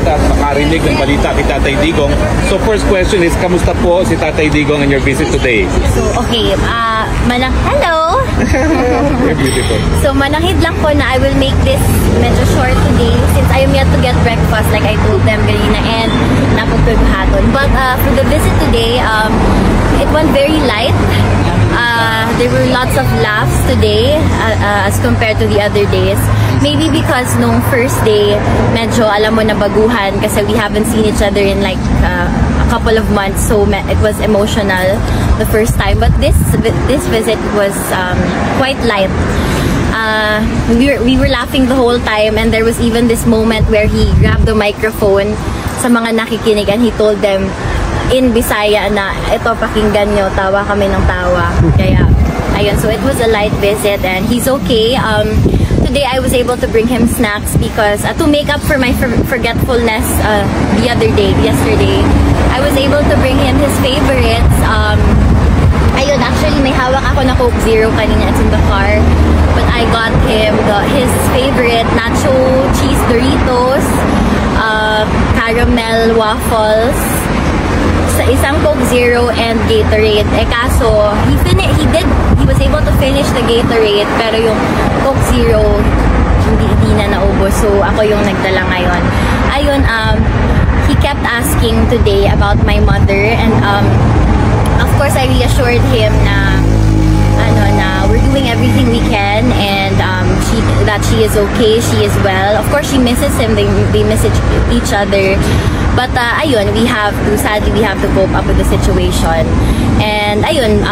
at makarinig ng balita kay Tatay Digong. So first question is, kamusta po si Tatay Digong in your visit today? So, okay, hello! Very beautiful. So, manahid lang ko na I will make this medyo short today since I am yet to get breakfast like I told them kanina and napagpaghaton. But for the visit today, it went very light. There were lots of laughs today as compared to the other days. Maybe because nung first day, medyo alam mo na baguhan kasi we haven't seen each other in like a couple of months, so it was emotional the first time. But this visit was quite light. We were laughing the whole time, and there was even this moment where he grabbed the microphone sa mga nakikinig and he told them in Bisaya na ito pakinggan nyo, tawa kami ng tawa. Kaya ayun, so it was a light visit and he's okay. Today I was able to bring him snacks because to make up for my forgetfulness yesterday, I was able to bring him his favorites. Ayun, actually may hawak ako na Coke Zero kanina, it's in the car. But I got him his favorite nacho cheese Doritos, caramel waffles, sa isang Coke Zero and Gatorade. Kaso, he was able to finish the Gatorade, pero yung Coke Zero, hindi na naubos. So, ako yung nagdala ngayon. Ayun, he kept asking today about my mother, and of course, I reassured him na we're doing everything we can, and that she is okay, she is well. Of course, she misses him, they message each other. But ayun, sadly we have to cope up with the situation. And ayun,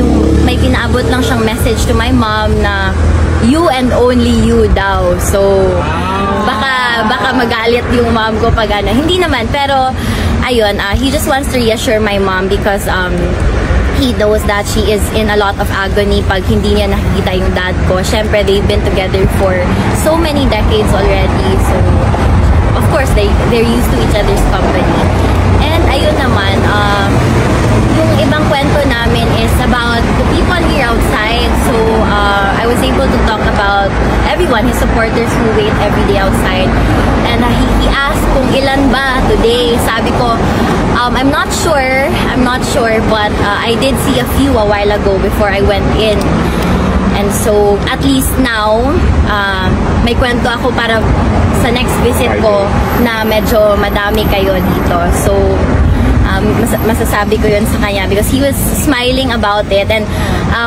yung may pinaabot lang siyang message to my mom na you and only you daw. So baka magalit yung mom ko pag hindi naman, pero ayun, he just wants to reassure my mom because he knows that she is in a lot of agony pag hindi niya nakikita yung dad ko. Syempre, they've been together for so many decades already. So of course, they're used to each other's company. And ayun naman, yung ibang kwento namin is about the people here outside. So I was able to talk about everyone, his supporters who wait every day outside. And he asked kung ilan ba today. Sabi ko, I'm not sure, but I did see a few a while ago before I went in. And so, at least now, may kwento ako para sa next visit ko na medyo madami kayo dito. So, masasabi ko yun sa kanya because he was smiling about it. And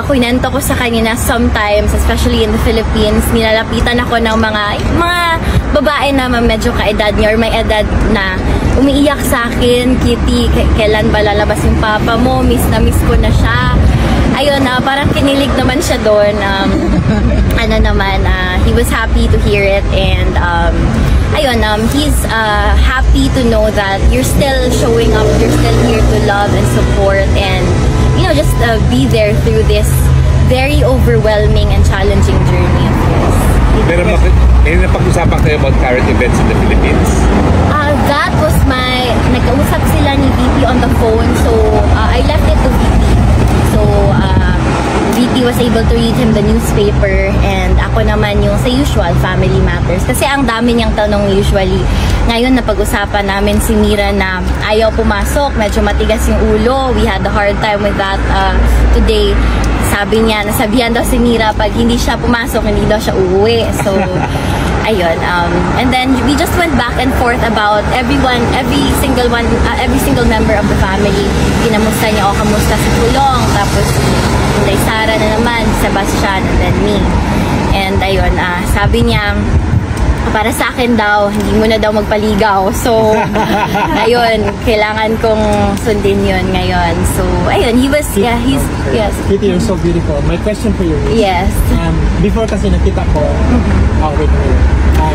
kunento ko sa kanya na sometimes, especially in the Philippines, nilalapitan ako ng mga babae na medyo kaedad niya or may edad na umiiyak sa akin, Kitty, kailan ba lalabas yung papa mo? Miss na miss ko na siya. Ayun, parang kinilig naman siya doon. He was happy to hear it, and ayun, he's happy to know that you're still showing up, you're still here to love and support, and just be there through this very overwhelming and challenging journey of yours. Pero may napag-usapan kayo about current events in the Philippines? That was nagkausap sila ni VP on the phone, so I left it to VP. So, VP was able to read him the newspaper, and ako naman yung sa usual, family matters. Kasi ang dami niyang tanong usually. Ngayon, napag-usapan namin si Mira na ayaw pumasok, medyo matigas yung ulo. We had a hard time with that today. Sabi niya, nasabihan daw si Mira pag hindi siya pumasok, hindi daw siya uuwi. So, ayun. And then we just went back and forth about every single member of the family. Kinamusta niya, kamusta si Pulong, tapos Inday Sara na naman, Sebastian, and then me. And ayun, sabi niya, para sa akin daw, hindi mo na daw magpaligaw. So, ayun, kailangan kong sundin yun ngayon. So, ayun, yes. Kitty, you're so beautiful. My question for you is, yes. Before kasi nakita ko, wait.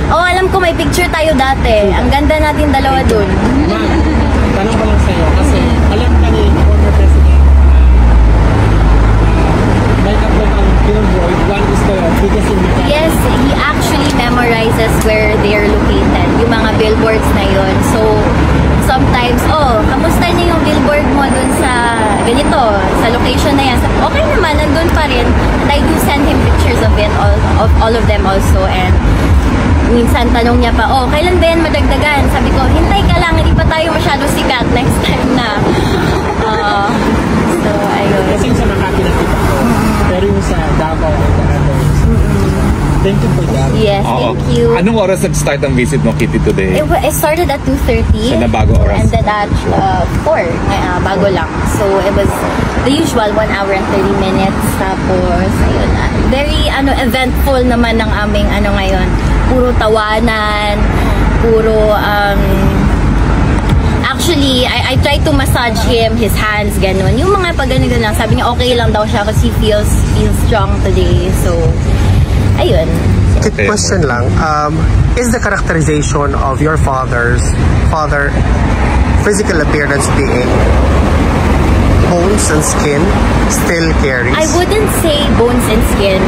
Alam ko may picture tayo dati. Ang ganda natin dalawa dun. Tanong ko lang sa'yo, kasi alam ka ni former president, may tatlong ang billboard. One is the biggest in the country. Yes, he actually memorizes where they're located. Yung mga billboards na yun. So, sometimes, kamusta niyo yung billboard mo dun sa ganito, sa location na yan? Okay naman, nandun pa rin. And I do send him pictures of it, all of them also. And minsan tanong niya pa, kailan ba yan madagdagan? Sabi ko, Thank you for that. Yes, Oo. thank you. Anong oras nag-start ang visit mo, Kitty, today? It started at 2:30. Sa nabago oras? Ended at 4. Bago lang. So, it was the usual 1 hour and 30 minutes. Tapos, ayun. Very eventful naman ng aming ngayon. Puro tawanan. Puro, actually, I tried to massage him, his hands, ganun. Yung mga pag ganun lang, sabi niya okay lang daw siya kasi he feels strong today. So, ayun. Okay. Question lang, is the characterization of your father physical appearance being bones and skin still carries? I wouldn't say bones and skin.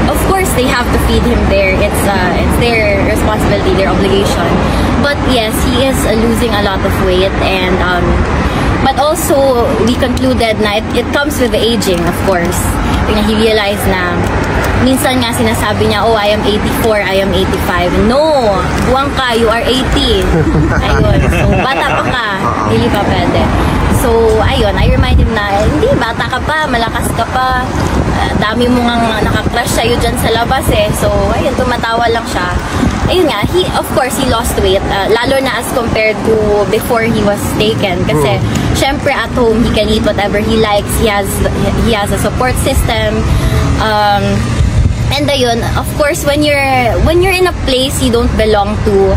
Of course, they have to feed him there. It's their responsibility, their obligation. But yes, he is losing a lot of weight, and but also we concluded na it comes with the aging, of course. He realized na minsan nga sinasabi niya, oh, I am 84, I am 85. No! Buwang ka, you are 80. Ayun. So, bata pa ka. Hindi pa pwede. So, ayun, I remind him na, hindi, bata ka pa, malakas ka pa. Dami mo nga nakakrush sa'yo dyan sa labas eh. So, ayun, tumatawa lang siya. Ayun nga, of course, he lost weight. Lalo na as compared to before he was taken. Kasi, syempre at home, he can eat whatever he likes. He has a support system. And ayun, of course, when you're in a place you don't belong to,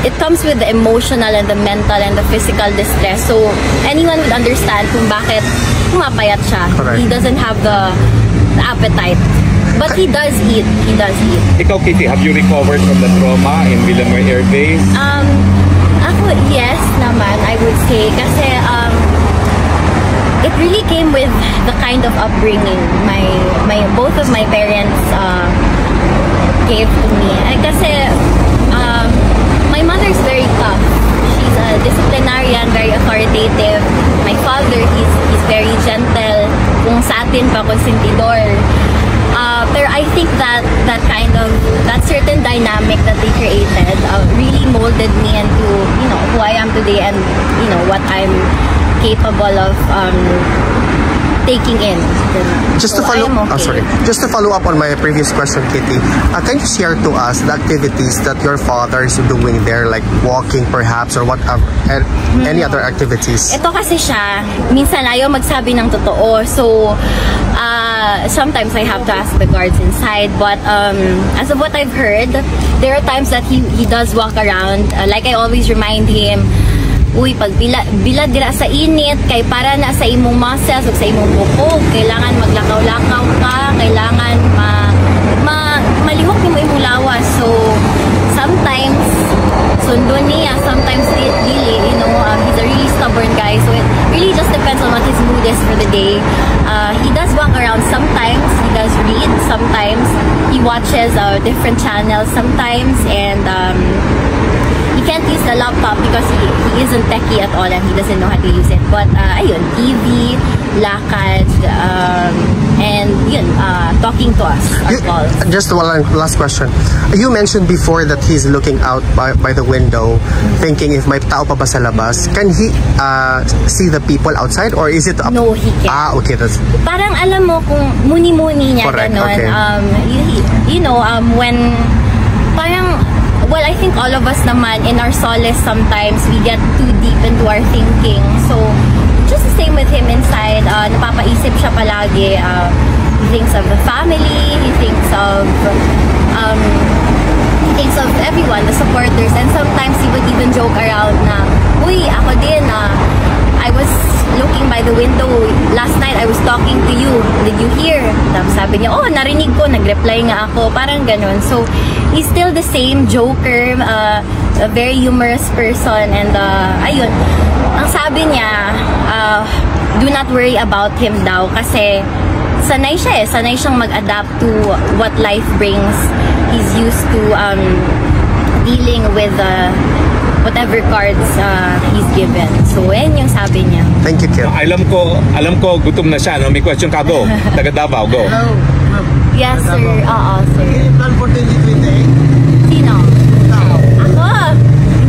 it comes with the emotional and the mental and the physical distress. So, anyone would understand kung bakit pumapayat siya. Correct. He doesn't have the appetite. But he does eat. He does eat. Ikaw, Kitty, have you recovered from the trauma in Villanueva Air Base? Ako, yes naman, I would say. Kasi, it really came with the kind of upbringing both of my parents gave to me. Kasi, my mother's very tough. She's a disciplinarian, very authoritative. My father, he's very gentle. Kung sa atin pa, konsentidor. Pero I think that certain dynamic that they created really molded me into, who I am today and, what I'm capable of taking in. Just to So, follow, I am okay. Just to follow up on my previous question, Kitty, can you share to us the activities that your father is doing there, like walking perhaps, or whatever, and any other activities? Ito kasi siya, minsan ayaw magsabi ng totoo. So, sometimes I have to ask the guards inside. But as of what I've heard, there are times that he does walk around. Like I always remind him, uy, pag bilad dira sa init, kay para na sa imong muscles o sa imong buko, kailangan maglakaw-lakaw ka, kailangan malihok mo imong lawas. So, sometimes, sundo niya, sometimes dili, he's a really stubborn guy. So, it really just depends on what his mood is for the day. He does walk around sometimes, he does read sometimes, he watches different channels sometimes, and he can't use the laptop because he isn't techie at all and he doesn't know how to use it. But ayun, TV, lakad, and yun, talking to us on calls. Just one last question. You mentioned before that he's looking out by the window, thinking if may tao pa ba sa labas. Can he see the people outside, or is it up? No, he can't. Okay, that's... Parang alam mo kung muni-muni niya, Correct, ganon. okay. When parang, well, I think all of us naman, in our solace sometimes, we get too deep into our thinking. So, just the same with him inside, napapaisip siya palagi. He thinks of the family, he thinks of everyone, the supporters, and sometimes he would even joke around na, uy, ako din, I was looking by the window last night, I was talking to you, did you hear? Tapos sabi niya, oh, narinig ko, nag-reply nga ako, parang ganun. So, he's still the same joker, a very humorous person, and ayun, ang sabi niya, do not worry about him daw, kasi sanay siyang mag-adapt to what life brings. He's used to dealing with whatever cards he's given. So, yan yung sabi niya. Thank you, Kit. Alam ko gutom na siya, no? May question ka, go. Taga Davao, go. Hello, ma'am. Yes, sir. Oo, sir. Any plan for 2028? Sino? Ako?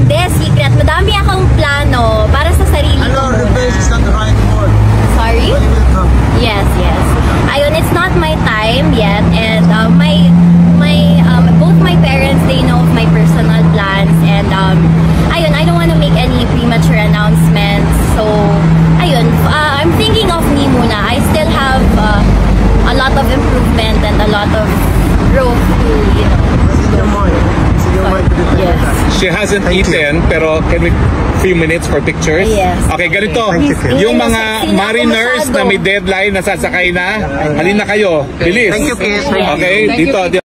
Hindi, secret. Madami akong plano para sa sarili ko Hello, muna. reverse is not the right word. Sorry? When you will come. Yes. Ayun, it's not my time yet, and my hasn't Thank you. eaten, pero can we few minutes for pictures? Yes. Okay, ganito. Thank you, Kit. Yung mga Sino ako mariners masyado? na may deadline, nasasakay na, halina kayo. Bilis. Thank you, Kit. Thank you. Okay, Thank you, dito.